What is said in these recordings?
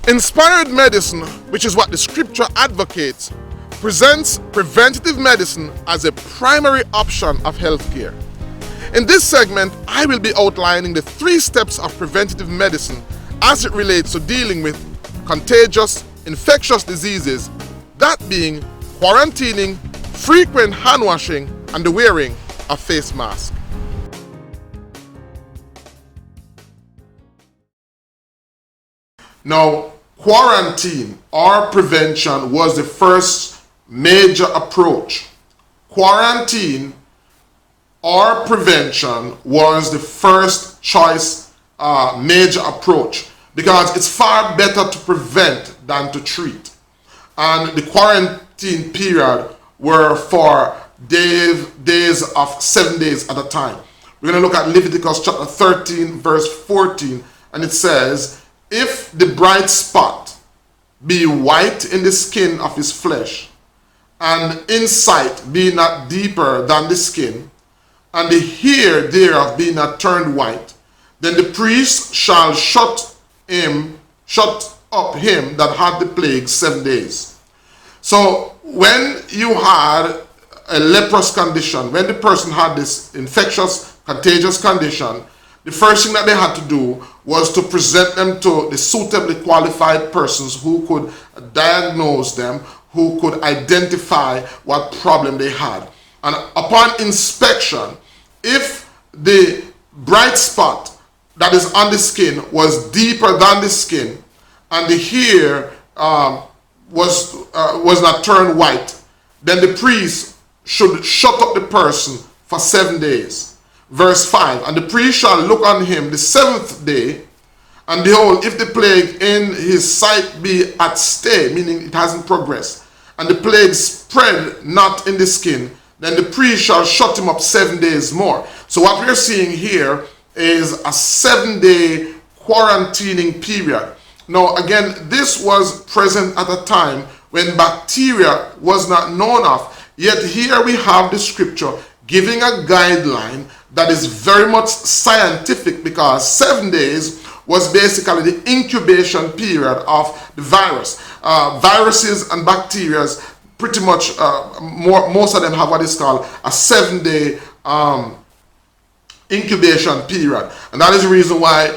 Inspired medicine, which is what the scripture advocates, presents preventative medicine as a primary option of healthcare. In this segment, I will be outlining the 3 steps of preventative medicine as it relates to dealing with contagious, infectious diseases, that being quarantining, frequent hand washing, and the wearing of face masks. Now, quarantine or prevention was the first major approach. Quarantine or prevention was the first choice major approach because it's far better to prevent than to treat. And the quarantine period were for days of 7 days at a time. We're going to look at Leviticus chapter 13 verse 14, and it says, "If the bright spot be white in the skin of his flesh, and in sight be not deeper than the skin, and the hair thereof be not turned white, then the priest shall shut up him that had the plague 7 days." So when you had a leprous condition, when the person had this infectious, contagious condition, the first thing that they had to do was to present them to the suitably qualified persons who could diagnose them, who could identify what problem they had. And upon inspection, if the bright spot that is on the skin was deeper than the skin, and the hair was not turned white, then the priest should shut up the person for 7 days. Verse 5, "And the priest shall look on him the 7th day, and behold, if the plague in his sight be at stay," meaning it hasn't progressed, "and the plague spread not in the skin, then the priest shall shut him up 7 days more." So what we're seeing here is a 7-day quarantining period. Now again, this was present at a time when bacteria was not known of, yet here we have the scripture giving a guideline that is very much scientific, because 7 days was basically the incubation period of the virus. Viruses and bacteria, pretty much most of them have what is called a 7-day incubation period. And that is the reason why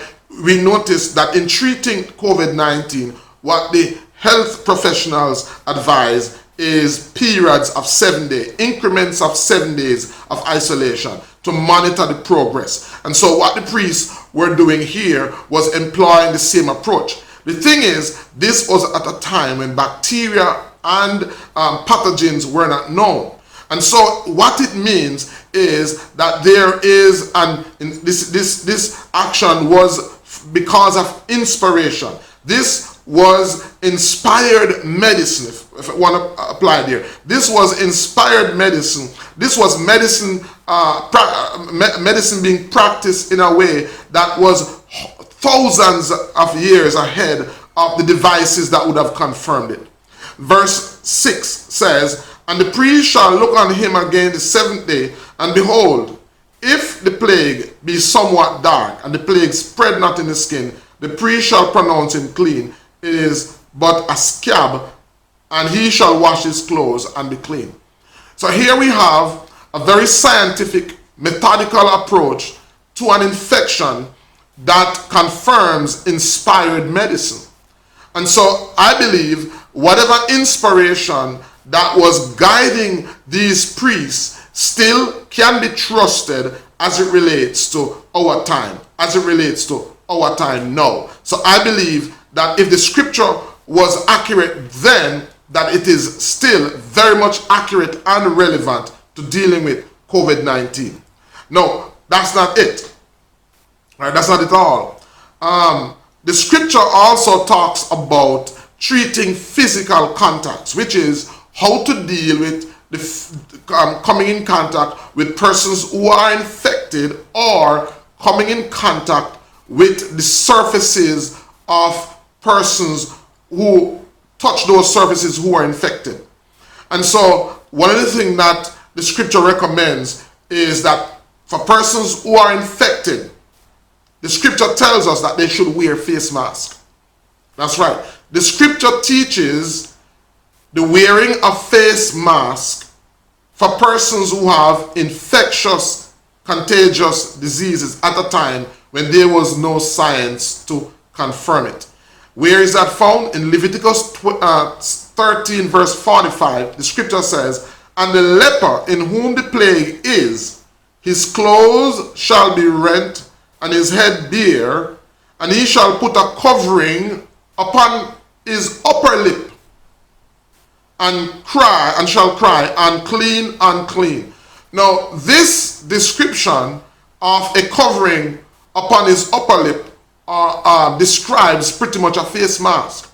we notice that in treating COVID-19, what the health professionals advise is periods of 7 days, increments of 7 days of isolation to monitor the progress. And so what the priests were doing here was employing the same approach. The thing is, this was at a time when bacteria and pathogens were not known. And so what it means is that there is, and this action was because of inspiration. This was inspired medicine, if I want to apply it here. This was inspired medicine. This was medicine, medicine being practiced in a way that was thousands of years ahead of the devices that would have confirmed it. Verse 6 says, "And the priest shall look on him again the 7th day, and behold, if the plague be somewhat dark, and the plague spread not in the skin, the priest shall pronounce him clean. It is but a scab, and he shall wash his clothes and be clean." So here we have a very scientific, methodical approach to an infection that confirms inspired medicine. And so I believe whatever inspiration that was guiding these priests still can be trusted as it relates to our time, as it relates to our time now. So I believe that if the scripture was accurate then, that it is still very much accurate and relevant to dealing with COVID-19. No, that's not it. Right? That's not it all. The scripture also talks about treating physical contacts, which is how to deal with the coming in contact with persons who are infected, or coming in contact with the surfaces of persons who touch those surfaces who are infected. And so one of the things that the scripture recommends is that for persons who are infected, the scripture tells us that they should wear face masks. That's right. The scripture teaches the wearing of face mask for persons who have infectious, contagious diseases at a time when there was no science to confirm it. Where is that found? In Leviticus 13 verse 45, the scripture says, "And the leper in whom the plague is, his clothes shall be rent and his head bare, and he shall put a covering upon his upper lip, and shall cry, unclean, unclean." Now, this description of a covering upon his upper lip describes pretty much a face mask.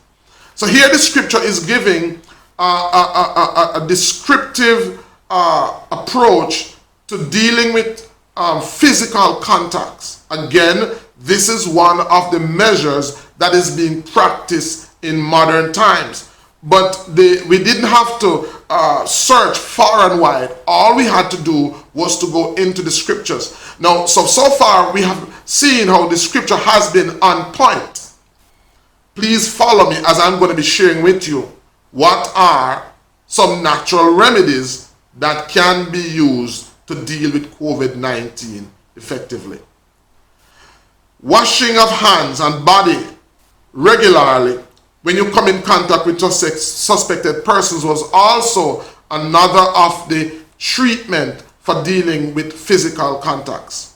So here the scripture is giving a descriptive approach to dealing with physical contacts. Again, this is one of the measures that is being practiced in modern times. But we didn't have to search far and wide. All we had to do was to go into the scriptures. Now, so far we have seen how the scripture has been on point. Please follow me as I'm going to be sharing with you what are some natural remedies that can be used to deal with COVID-19 effectively. Washing of hands and body regularly when you come in contact with suspected persons was also another of the treatment for dealing with physical contacts.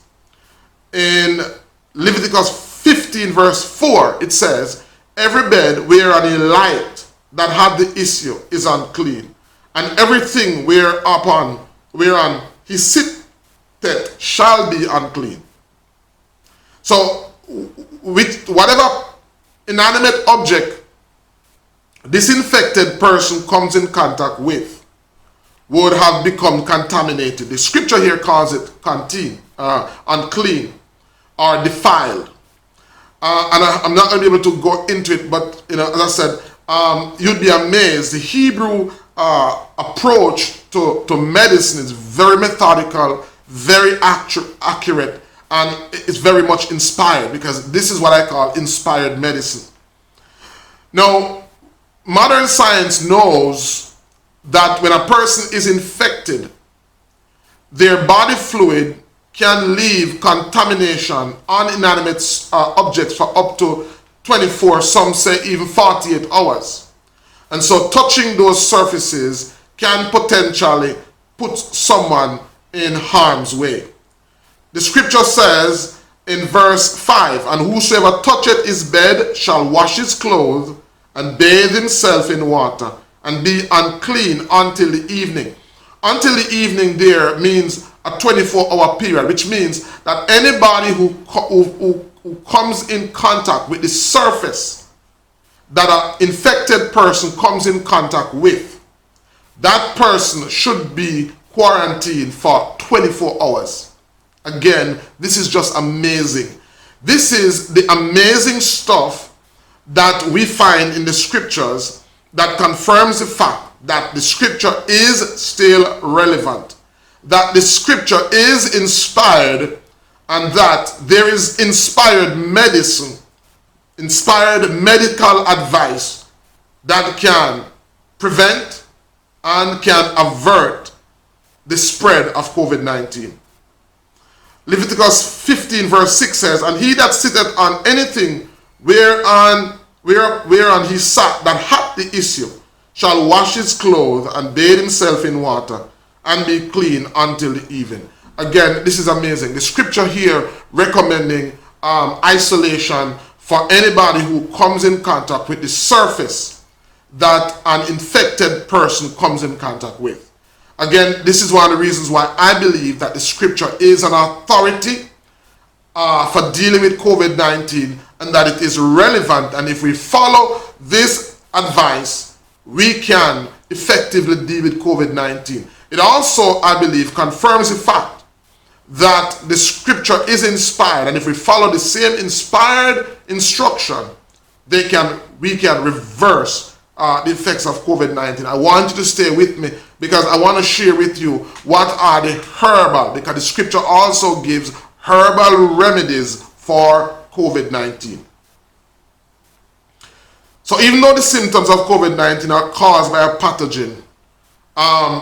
In Leviticus 15 verse 4, it says, "Every bed whereon he light that had the issue is unclean, and everything whereon he sitteth shall be unclean." So, with whatever inanimate object this infected person comes in contact with would have become contaminated. The scripture here calls it unclean or defiled. And I'm not going to be able to go into it, but as I said, you'd be amazed. The Hebrew approach to medicine is very methodical, very accurate, and it's very much inspired, because this is what I call inspired medicine. Now, modern science knows that when a person is infected, their body fluid can leave contamination on inanimate objects for up to 24, some say even 48 hours. And so touching those surfaces can potentially put someone in harm's way. The scripture says in verse 5, "And whosoever toucheth his bed shall wash his clothes and bathe himself in water, and be unclean until the evening." Until the evening there means a 24-hour period, which means that anybody who comes in contact with the surface that an infected person comes in contact with, that person should be quarantined for 24 hours. Again, this is just amazing. This is the amazing stuff that we find in the scriptures that confirms the fact that the scripture is still relevant, that the scripture is inspired, and that there is inspired medicine, inspired medical advice that can prevent and can avert the spread of COVID-19. Leviticus 15 verse 6 says, "And he that sitteth on anything whereon he sat that had the issue shall wash his clothes and bathe himself in water and be clean until the evening." Again, this is amazing. The scripture here recommending isolation for anybody who comes in contact with the surface that an infected person comes in contact with. Again, this is one of the reasons why I believe that the scripture is an authority for dealing with COVID-19, and that it is relevant, and if we follow this advice, we can effectively deal with COVID-19. It also, I believe, confirms the fact that the scripture is inspired, and if we follow the same inspired instruction, we can reverse the effects of COVID-19. I want you to stay with me, because I want to share with you what are the herbal, because the scripture also gives herbal remedies for COVID-19. So even though the symptoms of COVID-19 are caused by a pathogen,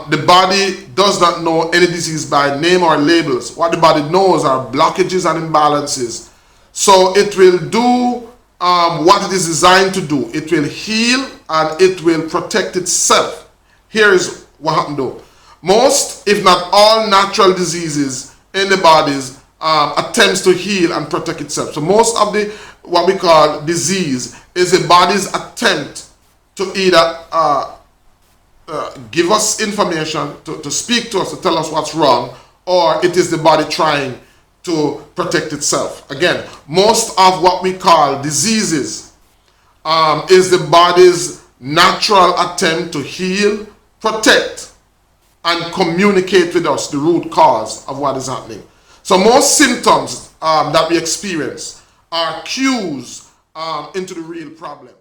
the body does not know any disease by name or labels. What the body knows are blockages and imbalances. So it will do what it is designed to do. It will heal and it will protect itself. Here is what happened though. Most, if not all, natural diseases in the bodies attempts to heal and protect itself. So most of the what we call disease is the body's attempt to either give us information, to speak to us, to tell us what's wrong, or it is the body trying to protect itself. Again, most of what we call diseases is the body's natural attempt to heal, protect, and communicate with us the root cause of what is happening. So most symptoms that we experience are cues into the real problem.